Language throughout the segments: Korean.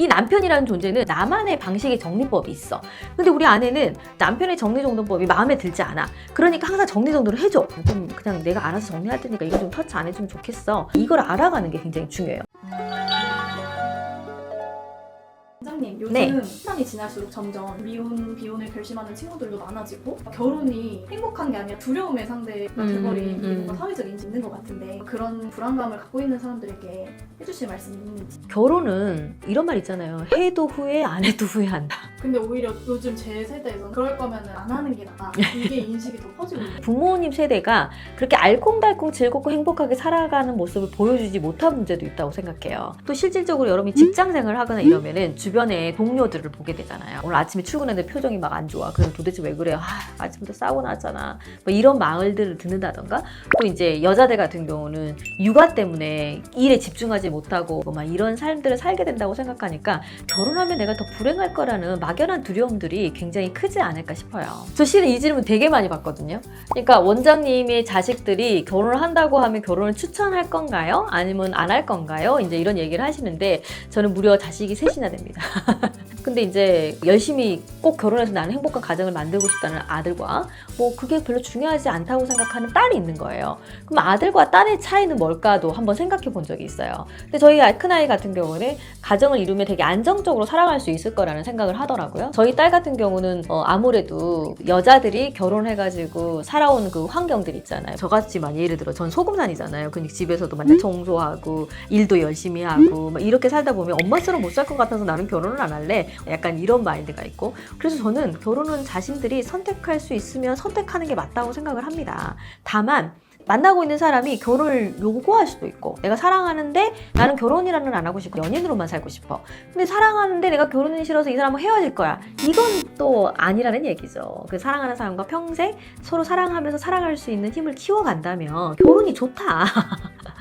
이 남편이라는 존재는 나만의 방식의 정리법이 있어. 근데 우리 아내는 남편의 정리정돈법이 마음에 들지 않아. 그러니까 항상 정리정돈을 해줘. 좀 그냥 내가 알아서 정리할 테니까 이거 좀 터치 안 해주면 좋겠어. 이걸 알아가는 게 굉장히 중요해요. 원장님, 요즘 네. 시간이 지날수록 점점 미혼, 비혼을 결심하는 친구들도 많아지고 결혼이 행복한 게 아니라 두려움의 상대가 돼버린 뭔가 사회적 인식이 있는 것 같은데 그런 불안감을 갖고 있는 사람들에게 해주실 말씀이 있는지. 결혼은 이런 말 있잖아요. 해도 후회, 안 해도 후회한다. 근데 오히려 요즘 제 세대에서는 그럴 거면 안 하는 게 나아. 이게 인식이 더 퍼지고 있는. 부모님 세대가 그렇게 알콩달콩 즐겁고 행복하게 살아가는 모습을 보여주지 못한 문제도 있다고 생각해요. 또 실질적으로 여러분이 직장생활을 하거나 이러면은 주변에 동료들을 보게 되잖아요. 오늘 아침에 출근했는데 표정이 막 안 좋아. 그럼 도대체 왜 그래요? 아침부터 싸우고 나왔잖아. 뭐 이런 말들을 듣는다던가. 또 이제 여자들 같은 경우는 육아 때문에 일에 집중하지 못하고 막 이런 삶들을 살게 된다고 생각하니까 결혼하면 내가 더 불행할 거라는 막연한 두려움들이 굉장히 크지 않을까 싶어요. 저 실은 이 질문 되게 많이 받거든요. 그러니까 원장님의 자식들이 결혼을 한다고 하면 결혼을 추천할 건가요? 아니면 안 할 건가요? 이제 이런 얘기를 하시는데 저는 무려 자식이 셋이나 됩니다. 근데 이제 열심히 꼭 결혼해서 나는 행복한 가정을 만들고 싶다는 아들과 뭐 그게 별로 중요하지 않다고 생각하는 딸이 있는 거예요. 그럼 아들과 딸의 차이는 뭘까도 한번 생각해 본 적이 있어요. 근데 저희 큰아이 같은 경우는 가정을 이루면 되게 안정적으로 살아갈 수 있을 거라는 생각을 하더라고요. 저희 딸 같은 경우는 아무래도 여자들이 결혼해가지고 살아온 그 환경들 있잖아요. 저같지만 예를 들어 전 소금산이잖아요. 그러니까 집에서도 맨날 청소하고 일도 열심히 하고 막 이렇게 살다 보면 엄마처럼 못 살 것 같아서 나는 결혼을 안 할래. 약간 이런 마인드가 있고 그래서 저는 결혼은 자신들이 선택할 수 있으면 선택하는 게 맞다고 생각을 합니다. 다만 만나고 있는 사람이 결혼을 요구할 수도 있고 내가 사랑하는데 나는 결혼이라는 안 하고 싶고 연인으로만 살고 싶어. 근데 사랑하는데 내가 결혼이 싫어서 이 사람하고 헤어질 거야. 이건 또 아니라는 얘기죠. 그 사랑하는 사람과 평생 서로 사랑하면서 살아갈 수 있는 힘을 키워간다면 결혼이 좋다.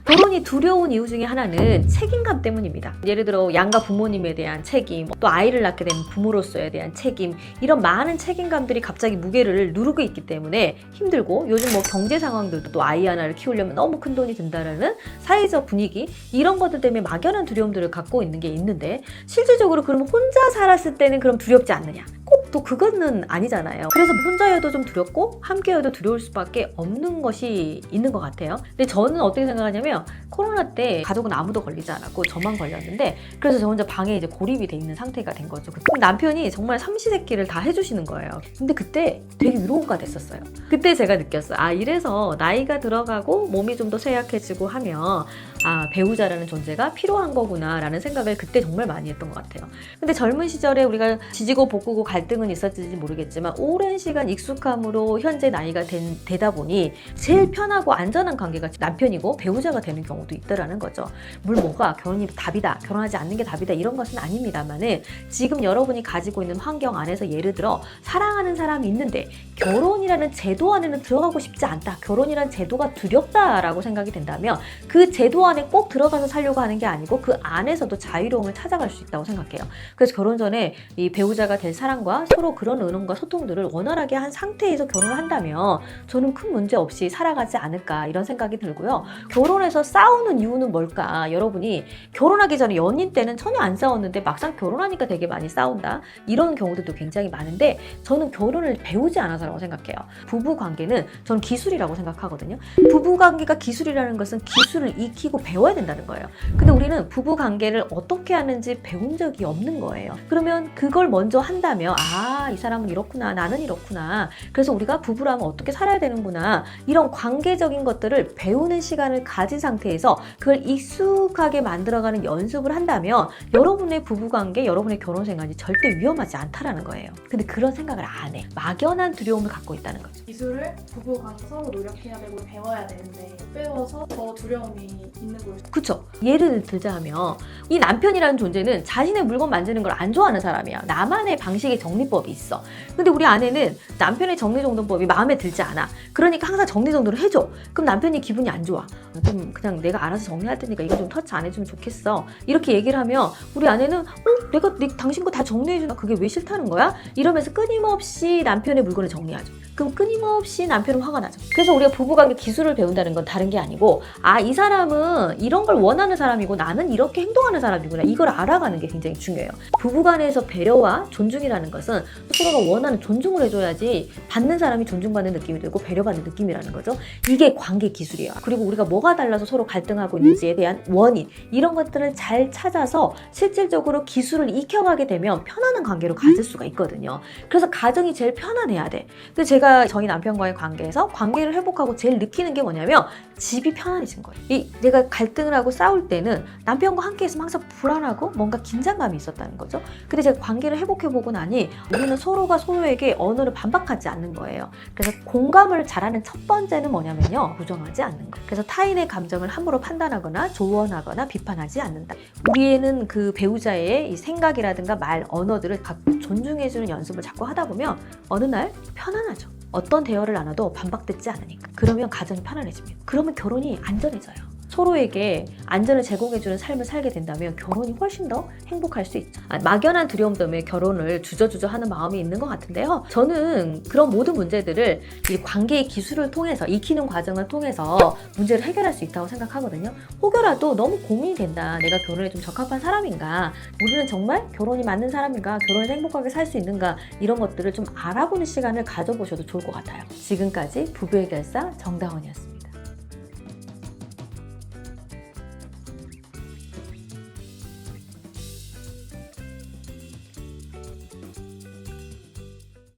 결혼이 두려운 이유 중에 하나는 책임감 때문입니다. 예를 들어 양가 부모님에 대한 책임, 또 아이를 낳게 된 부모로서에 대한 책임, 이런 많은 책임감들이 갑자기 무게를 누르고 있기 때문에 힘들고 요즘 뭐 경제 상황들도 또 아이 하나를 키우려면 너무 큰 돈이 든다라는 사회적 분위기, 이런 것들 때문에 막연한 두려움들을 갖고 있는 게 있는데 실질적으로 그러면 혼자 살았을 때는 그럼 두렵지 않느냐? 꼭 또 그거는 아니잖아요. 그래서 혼자여도 좀 두렵고 함께여도 두려울 수밖에 없는 것이 있는 것 같아요. 근데 저는 어떻게 생각하냐면 코로나 때 가족은 아무도 걸리지 않았고 저만 걸렸는데 그래서 저 혼자 방에 이제 고립이 돼 있는 상태가 된 거죠. 남편이 정말 삼시세끼를 다 해주시는 거예요. 근데 그때 되게 위로가 됐었어요. 그때 제가 느꼈어요. 아, 이래서 나이가 들어가고 몸이 좀 더 쇠약해지고 하면 아, 배우자라는 존재가 필요한 거구나 라는 생각을 그때 정말 많이 했던 것 같아요. 근데 젊은 시절에 우리가 지지고 볶고 갈등은 있었을지 모르겠지만 오랜 시간 익숙함으로 현재 나이가 되다 보니 제일 편하고 안전한 관계가 남편이고 배우자가 되는 경우도 있다라는 거죠. 뭐가 결혼이 답이다, 결혼하지 않는 게 답이다 이런 것은 아닙니다만은 지금 여러분이 가지고 있는 환경 안에서 예를 들어 사랑하는 사람이 있는데 결혼이라는 제도 안에는 들어가고 싶지 않다, 결혼이라는 제도가 두렵다라고 생각이 된다면 그 제도 안에 꼭 들어가서 살려고 하는 게 아니고 그 안에서도 자유로움을 찾아갈 수 있다고 생각해요. 그래서 결혼 전에 이 배우자가 될 사람과 서로 그런 의논과 소통들을 원활하게 한 상태에서 결혼을 한다면 저는 큰 문제 없이 살아가지 않을까 이런 생각이 들고요. 결혼해서 싸우는 이유는 뭘까? 여러분이 결혼하기 전에 연인 때는 전혀 안 싸웠는데 막상 결혼하니까 되게 많이 싸운다 이런 경우들도 굉장히 많은데 저는 결혼을 배우지 않아서라고 생각해요. 부부관계는 저는 기술이라고 생각하거든요. 부부관계가 기술이라는 것은 기술을 익히고 배워야 된다는 거예요. 근데 우리는 부부관계를 어떻게 하는지 배운 적이 없는 거예요. 그러면 그걸 먼저 한다면 아, 이 사람은 이렇구나, 나는 이렇구나, 그래서 우리가 부부라면 어떻게 살아야 되는구나 이런 관계적인 것들을 배우는 시간을 가진 상태에서 그걸 익숙하게 만들어가는 연습을 한다면 여러분의 부부관계, 여러분의 결혼생활이 절대 위험하지 않다라는 거예요. 근데 그런 생각을 안 해. 막연한 두려움을 갖고 있다는 거죠. 기술을 부부관계 서로 노력해야 되고 배워야 되는데 배워서 더 두려움이 있는 거예요. 그쵸? 예를 들자면 이 남편이라는 존재는 자신의 물건 만지는 걸 안 좋아하는 사람이야. 나만의 방식의 정리 정리법이 있어. 근데 우리 아내는 남편의 정리정돈법이 마음에 들지 않아. 그러니까 항상 정리정돈을 해줘. 그럼 남편이 기분이 안 좋아. 좀 그냥 내가 알아서 정리할 테니까 이거 좀 터치 안 해주면 좋겠어. 이렇게 얘기를 하면 우리 아내는 내가 당신 거 다 정리해주나 그게 왜 싫다는 거야? 이러면서 끊임없이 남편의 물건을 정리하죠. 그럼 끊임없이 남편은 화가 나죠. 그래서 우리가 부부관계 기술을 배운다는 건 다른 게 아니고 이 사람은 이런 걸 원하는 사람이고 나는 이렇게 행동하는 사람이구나. 이걸 알아가는 게 굉장히 중요해요. 부부간에서 배려와 존중이라는 것은 서로가 원하는 존중을 해줘야지 받는 사람이 존중받는 느낌이 들고 배려받는 느낌이라는 거죠. 이게 관계 기술이에요. 그리고 우리가 뭐가 달라서 서로 갈등하고 있는지에 대한 원인 이런 것들을 잘 찾아서 실질적으로 기술을 익혀가게 되면 편안한 관계로 가질 수가 있거든요. 그래서 가정이 제일 편안해야 돼. 근데 제가 저희 남편과의 관계에서 관계를 회복하고 제일 느끼는 게 뭐냐면 집이 편안해진 거예요. 내가 갈등을 하고 싸울 때는 남편과 함께 있으면 항상 불안하고 뭔가 긴장감이 있었다는 거죠. 근데 제가 관계를 회복해보고 나니 우리는 서로가 서로에게 언어를 반박하지 않는 거예요. 그래서 공감을 잘하는 첫 번째는 뭐냐면요. 부정하지 않는 거. 그래서 타인의 감정을 함부로 판단하거나 조언하거나 비판하지 않는다. 우리는 그 배우자의 이 생각이라든가 말, 언어들을 갖고 존중해주는 연습을 자꾸 하다 보면 어느 날 편안하죠. 어떤 대화를 나눠도 반박듣지 않으니까. 그러면 가정이 편안해집니다. 그러면 결혼이 안전해져요. 서로에게 안전을 제공해주는 삶을 살게 된다면 결혼이 훨씬 더 행복할 수 있죠. 막연한 두려움 때문에 결혼을 주저주저 하는 마음이 있는 것 같은데요. 저는 그런 모든 문제들을 이 관계의 기술을 통해서 익히는 과정을 통해서 문제를 해결할 수 있다고 생각하거든요. 혹여라도 너무 고민이 된다. 내가 결혼에 좀 적합한 사람인가? 우리는 정말 결혼이 맞는 사람인가? 결혼에서 행복하게 살 수 있는가? 이런 것들을 좀 알아보는 시간을 가져보셔도 좋을 것 같아요. 지금까지 부부의 결사 정다원이었습니다.